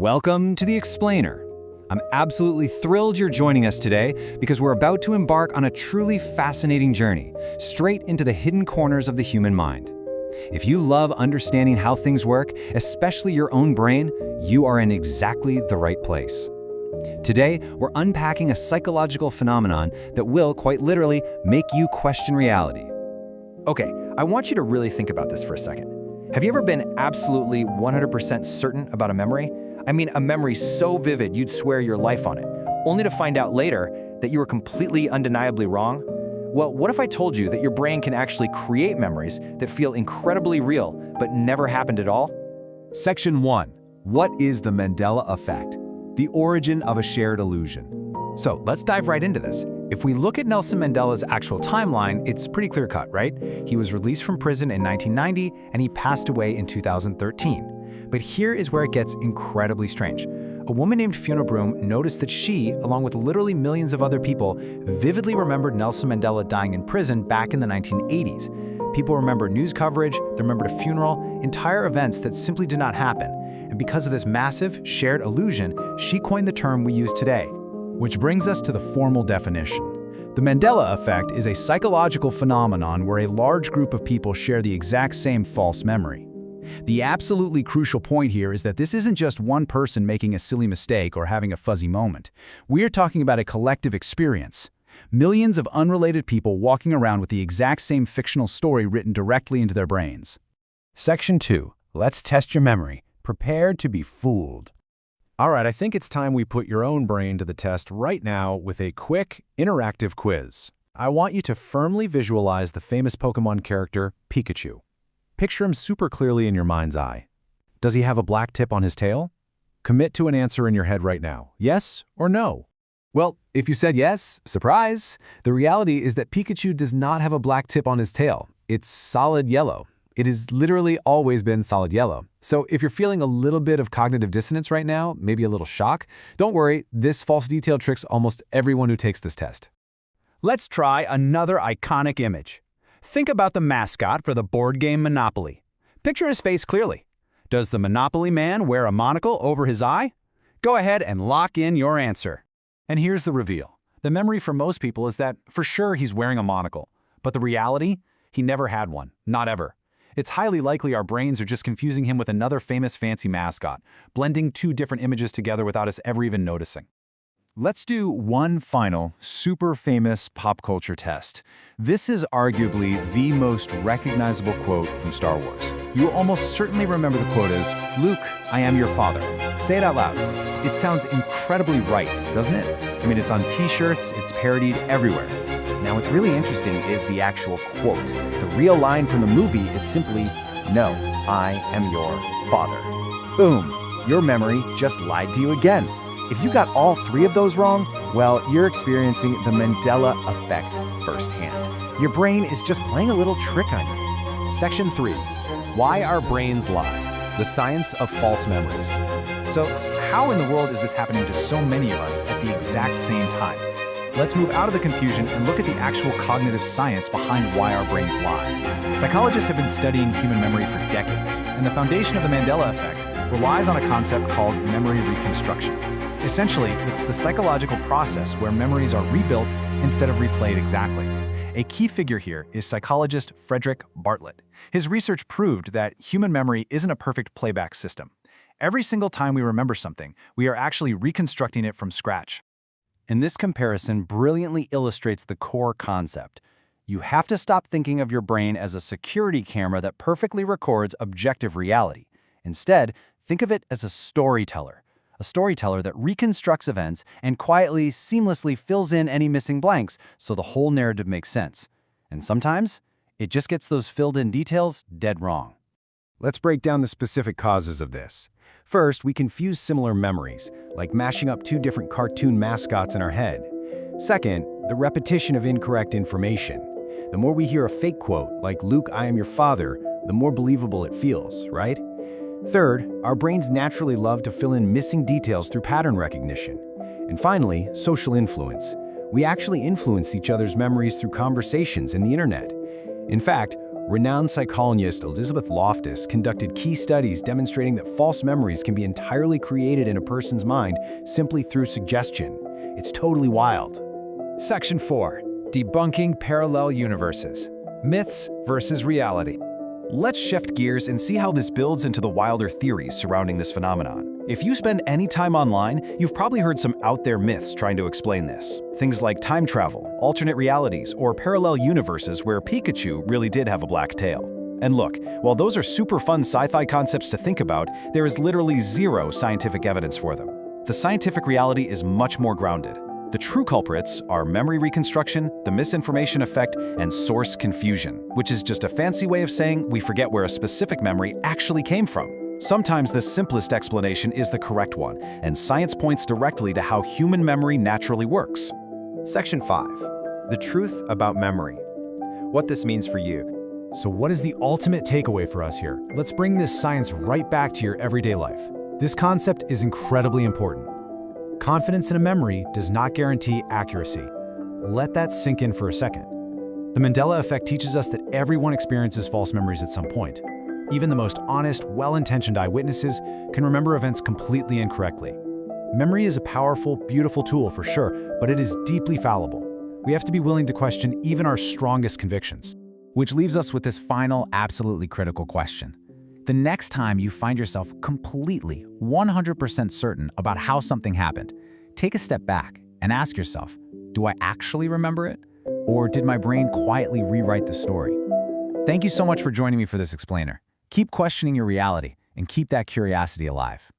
Welcome to The Explainer. I'm absolutely thrilled you're joining us today because we're about to embark on a truly fascinating journey, straight into the hidden corners of the human mind. If you love understanding how things work, especially your own brain, you are in exactly the right place. Today, we're unpacking a psychological phenomenon that will, quite literally, make you question reality. Okay, I want you to really think about this for a second. Have you ever been absolutely 100% certain about a memory? I mean, a memory so vivid you'd swear your life on it, only to find out later that you were completely undeniably wrong? Well, what if I told you that your brain can actually create memories that feel incredibly real but never happened at all? Section 1. What is the Mandela Effect? The origin of a shared illusion. So let's dive right into this. If we look at Nelson Mandela's actual timeline, it's pretty clear-cut, right? He was released from prison in 1990 and he passed away in 2013. But here is where it gets incredibly strange. A woman named Fiona Broome noticed that she, along with literally millions of other people, vividly remembered Nelson Mandela dying in prison back in the 1980s. People remember news coverage, they remembered a funeral, entire events that simply did not happen. And because of this massive, shared illusion, she coined the term we use today. Which brings us to the formal definition. The Mandela Effect is a psychological phenomenon where a large group of people share the exact same false memory. The absolutely crucial point here is that this isn't just one person making a silly mistake or having a fuzzy moment. We're talking about a collective experience. Millions of unrelated people walking around with the exact same fictional story written directly into their brains. Section 2. Let's test your memory. Prepare to be fooled. All right, I think it's time we put your own brain to the test right now with a quick, interactive quiz. I want you to firmly visualize the famous Pokemon character, Pikachu. Picture him super clearly in your mind's eye. Does he have a black tip on his tail? Commit to an answer in your head right now. Yes or no? Well, if you said yes, surprise! The reality is that Pikachu does not have a black tip on his tail. It's solid yellow. It has literally always been solid yellow. So if you're feeling a little bit of cognitive dissonance right now, maybe a little shock, don't worry, this false detail tricks almost everyone who takes this test. Let's try another iconic image. Think about the mascot for the board game Monopoly. Picture his face clearly. Does the Monopoly man wear a monocle over his eye? Go ahead and lock in your answer. And here's the reveal. The memory for most people is that for sure he's wearing a monocle. But the reality? He never had one. Not ever. It's highly likely our brains are just confusing him with another famous fancy mascot, blending two different images together without us ever even noticing. Let's do one final, super famous pop culture test. This is arguably the most recognizable quote from Star Wars. You almost certainly remember the quote as, "Luke, I am your father." Say it out loud. It sounds incredibly right, doesn't it? I mean, it's on t-shirts, it's parodied everywhere. Now, what's really interesting is the actual quote. The real line from the movie is simply, "No, I am your father." Boom! Your memory just lied to you again. If you got all three of those wrong, well, you're experiencing the Mandela Effect firsthand. Your brain is just playing a little trick on you. Section 3. Why our brains lie. The science of false memories. So, how in the world is this happening to so many of us at the exact same time? Let's move out of the confusion and look at the actual cognitive science behind why our brains lie. Psychologists have been studying human memory for decades, and the foundation of the Mandela Effect relies on a concept called memory reconstruction. Essentially, it's the psychological process where memories are rebuilt instead of replayed exactly. A key figure here is psychologist Frederick Bartlett. His research proved that human memory isn't a perfect playback system. Every single time we remember something, we are actually reconstructing it from scratch. And this comparison brilliantly illustrates the core concept. You have to stop thinking of your brain as a security camera that perfectly records objective reality. Instead, think of it as a storyteller that reconstructs events and quietly, seamlessly fills in any missing blanks so the whole narrative makes sense. And sometimes, it just gets those filled-in details dead wrong. Let's break down the specific causes of this. First, we confuse similar memories, like mashing up two different cartoon mascots in our head. Second, the repetition of incorrect information. The more we hear a fake quote, like "Luke, I am your father," the more believable it feels, right? Third, our brains naturally love to fill in missing details through pattern recognition. And finally, social influence. We actually influence each other's memories through conversations and the internet. In fact, Renowned psychologist Elizabeth Loftus conducted key studies demonstrating that false memories can be entirely created in a person's mind simply through suggestion. It's totally wild. Section 4. Debunking parallel universes. Myths versus reality. Let's shift gears and see how this builds into the wilder theories surrounding this phenomenon. If you spend any time online, you've probably heard some out-there myths trying to explain this. Things like time travel, alternate realities, or parallel universes where Pikachu really did have a black tail. And look, while those are super fun sci-fi concepts to think about, there is literally zero scientific evidence for them. The scientific reality is much more grounded. The true culprits are memory reconstruction, the misinformation effect, and source confusion, which is just a fancy way of saying we forget where a specific memory actually came from. Sometimes the simplest explanation is the correct one, and science points directly to how human memory naturally works. Section 5. The truth about memory. What this means for you. So what is the ultimate takeaway for us here? Let's bring this science right back to your everyday life. This concept is incredibly important. Confidence in a memory does not guarantee accuracy. Let that sink in for a second. The Mandela Effect teaches us that everyone experiences false memories at some point. Even the most honest, well-intentioned eyewitnesses can remember events completely incorrectly. Memory is a powerful, beautiful tool for sure, but it is deeply fallible. We have to be willing to question even our strongest convictions. Which leaves us with this final, absolutely critical question. The next time you find yourself completely, 100% certain about how something happened, take a step back and ask yourself, do I actually remember it? Or did my brain quietly rewrite the story? Thank you so much for joining me for this explainer. Keep questioning your reality and keep that curiosity alive.